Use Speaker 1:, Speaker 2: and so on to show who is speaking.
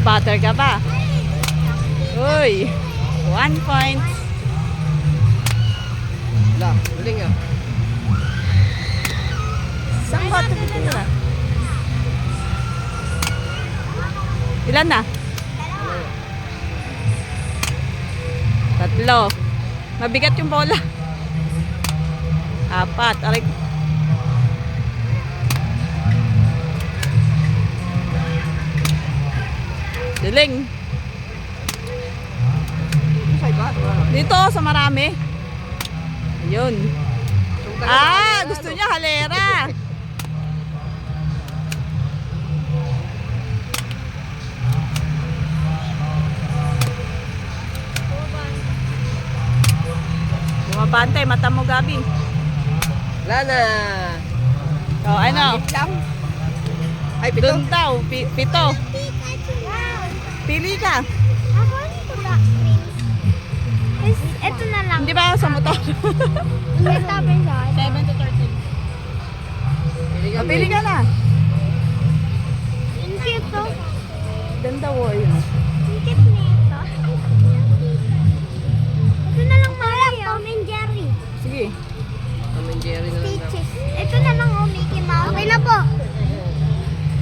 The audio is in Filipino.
Speaker 1: Mag-spotter ka pa. Uy, 1 point.
Speaker 2: Wala, galing ah.
Speaker 1: Saan ba ito na? Ilan na? 3. Mabigat yung bola. 4. Aray. Diling. Dito sa marami. Ayun. Gusto niya halera. Bumabantay, mata mo, Gabi.
Speaker 2: Wala na.
Speaker 1: O, ano?
Speaker 2: Lang. Ay, pito.
Speaker 1: Doon daw, 7. Pili ka.
Speaker 3: Ako nito ba? Ito na lang.
Speaker 1: Hindi ba sa motor?
Speaker 3: Ito ba siya?
Speaker 1: 7 to 13. Pili ka na.
Speaker 3: Ang cute to.
Speaker 1: Ganda wo yun.
Speaker 3: Ang cute nito. Ito na lang Mario. Tom and Jerry.
Speaker 1: Sige.
Speaker 2: Tom and Jerry na lang daw.
Speaker 3: Stitches. Ito na lang Mickey Mouse. Okay na po.